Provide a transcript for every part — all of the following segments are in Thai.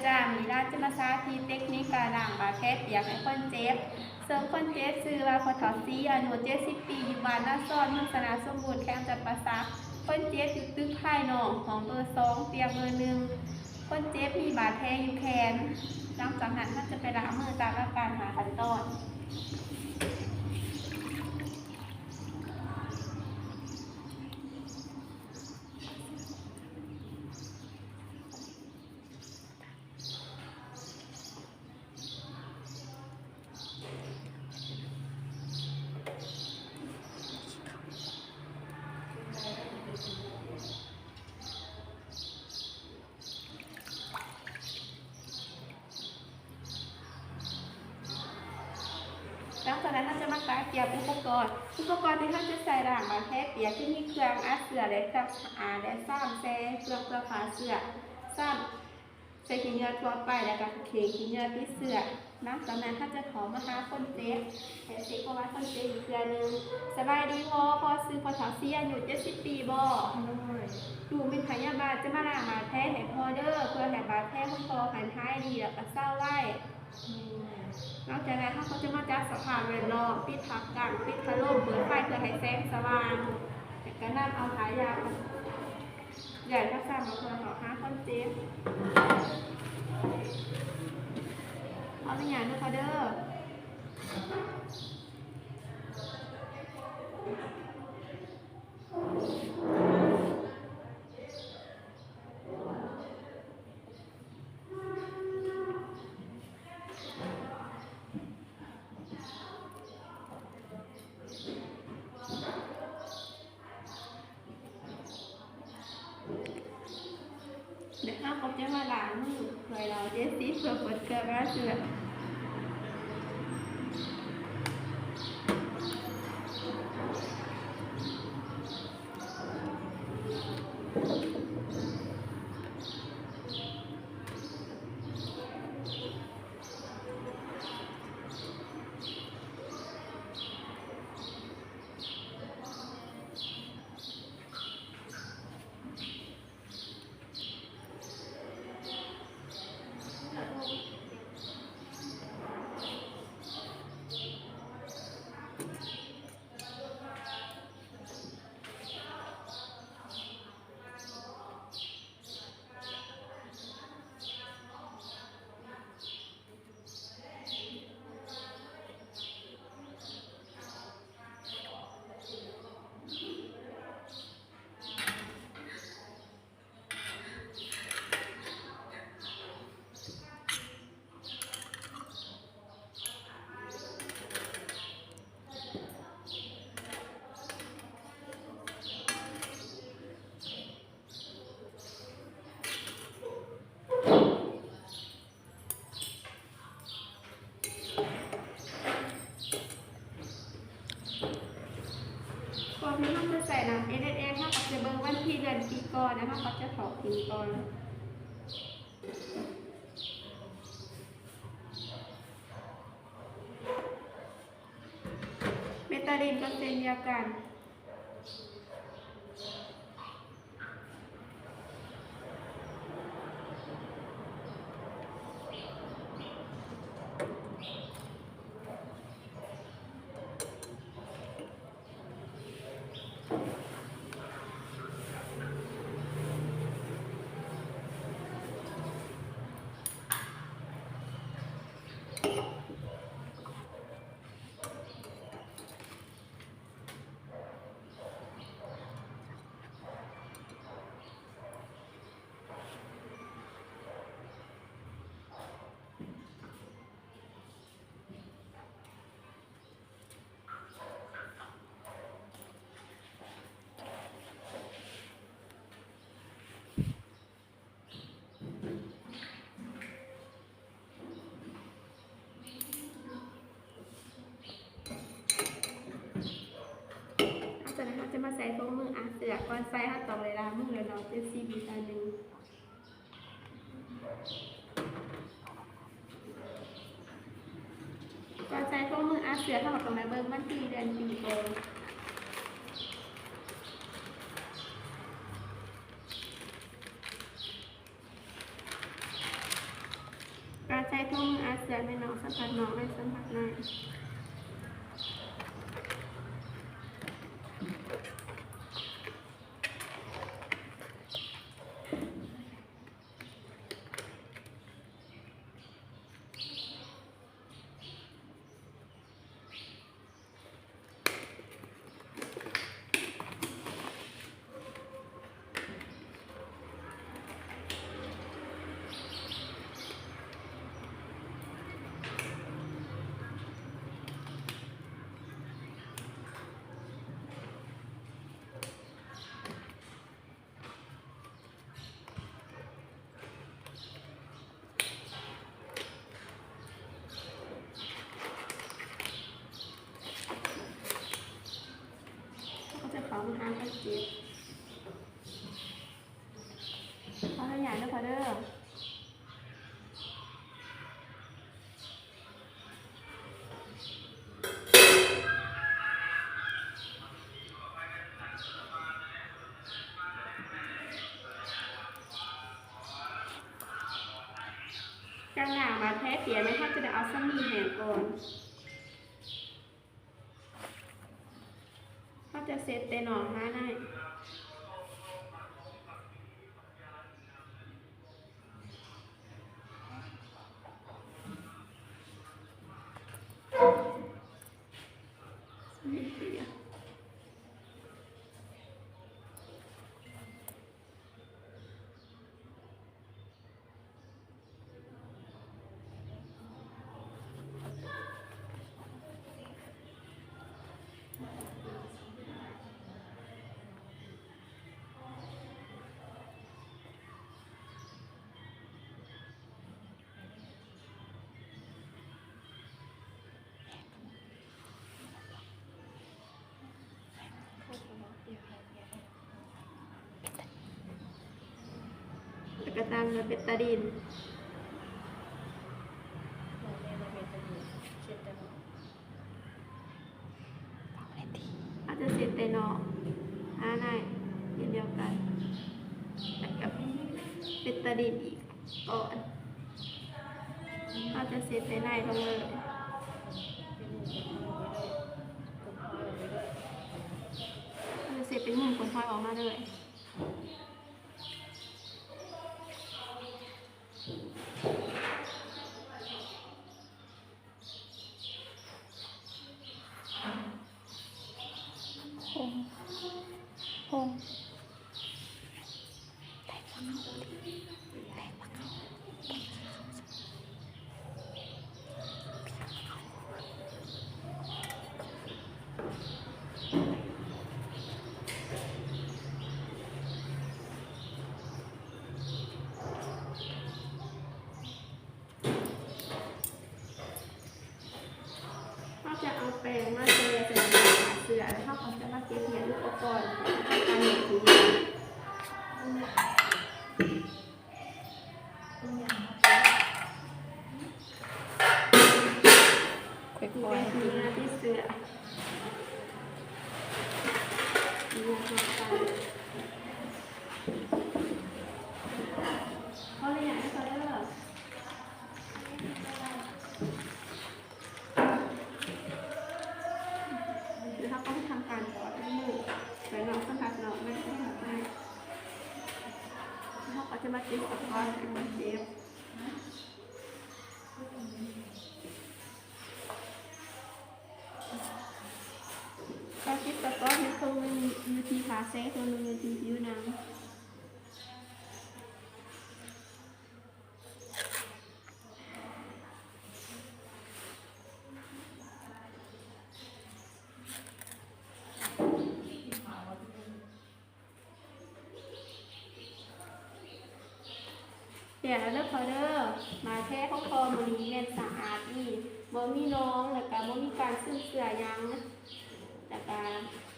จ้ามีร้านจะมาสาธิตเทคนิคการล้างบาดแผลเปียกให้คนเจ็บเสริมคนเจ็บซื้อว่าพอถอดซีอายุ70 ปีอยู่บ้านหน้าซ่อนเมืองสนาสมบูรณ์แข้งจัดประสาคนเจ็บอยู่ตึกภายนอกของเบอร์ 2เตียงเบอร์ 1คนเจ็บมีบาดแผลอยู่แขนหลังจากนั้นท่านจะไปล้างมือตามอาการหาขั้นตอนหลังจากนั้นท่านจะมาเตรียมอุปกรณ์ที่ท่านจะใส่ล้างบาดแผลเปียกที่มีเครื่องอัดเสื้อและเครื่องและซ้ำแซ่เครื่องผ้าเสื้อซ้ำใส่ขี้เหงื่อทั่วไปแล้วก็เคขี้เหงื่อที่เสื้อหลังจากนั้นท่านจะขอมาหาคนเจ็บแต่เช็คว่าคนเจ็บอยู่เครือนึงสบายดีพอซื้อพอถอดเสียอยู่70 ปีบ่ดูเป็นพยาบาลจะมาล้างบาดแผลให้พอเด้อเพื่อให้บาดแผลของพอหายหายดีแล้วก็เศร้าไว้นอกจากนั้นเขาจะมาจัดสภาพแวดล้อมปิดทับกังปิดพัดลมเปิดไฟเพื่อให้แสงสว่างแต่ก็นำเอาขายาใหญ่ทักษะมาเพื่อหาคนเจ็บเอาเป็นอย่างนะคะเด้อเดี๋ยวข้าเขาจะมาล้างมือเพื่อเราจะซีเพื่อเปิดเกลือเสือก่อนที่เราจะใส่น้ำSSSถ้าเราจะเบิ่งวันที่เดือนปีก่อนนะคะเขาจะถอดทิ้งก่อนเบตาดีนก็เช่นเดียวกันจะมาใส่ถุงมือเสือก่อนใส่ห้าต่อเวลามือเราจะซีบีตาหนึ่งก่อนใส่ถุงมือเสือถ้าเราตรงไหนเบิ้งมันตีเดือนปีโต เสือในน้องสัมผัสน้องในสัมผัสในเขาทางกันเจ็บเขาขยันด้วยพอเด้อกลางหน้ามาแท้เปียไหมถ้าจะได้เอาสมีแหงก่อนถ้าจะเซตเตนอนมาได้กระตังกับเบตาดีนอาจจะเสร็จแต่นอกในเดียวกันแต่กับเบตาดีนอีกก่อนอาจจะเสร็จแต่ในทั้งเลยอาจจะเสร็จเป็นหุ่นคนพลอยออกมาเลยพงจะเอาแปรงมาเจอใส่เสือแล้วเขาจะมาเก็บเห็ดอุปกรณ์การเห็ดทุกอย่างค่อยๆมีหน้าที่เสือเขาเลยอยากให้เขาได้หรอเขาต้องทำการก่อนให้มือแต่เราสัมผัสเราไม่ได้สัมผัสได้เขาก็จะมาติดกับก้อนเป็นเจ็บก็ติดกับก้อนให้ตรงมือทีขาเซ่ตรงมือทีผิวหนังเดี๋ยวแล้วพอเด้อมาแท้เขาคอมันนี้เม็ดสะอาดนี่บ่มีน้องแล้วก็บ่มีการซึ่งเสือยังแต่การ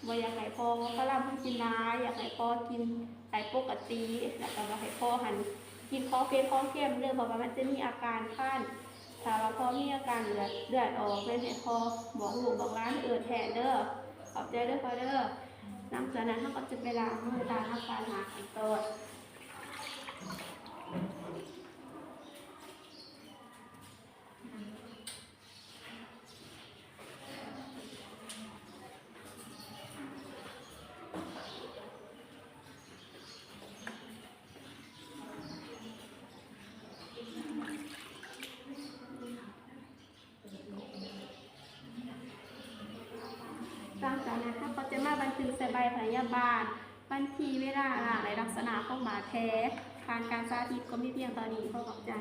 บ่อยากให้พ่อพระรามเพิ่งกินร้ายอยากให้พ่อกินใส่ปกติแล้วก็บ่ให้พ่อหันกินข้อเค็มข้อเค็มเด้อเพราะว่ามันจะมีอาการคันถ้าว่าพ่อมีอาการเลือดออกเลยให้พ่อบอกลูกบอกร้านแทนเด้อขอบใจเด้อพอเด้อหลังจากนั้นเขาก็จะไปล้างมือตามอาการหาขั้นตอน ถึงใส่ใบพยาบาลบัญชีเวลาในลักษณะของบาดแผลการสาธิตก็มีเพียงตอนนี้ขอขอบใจ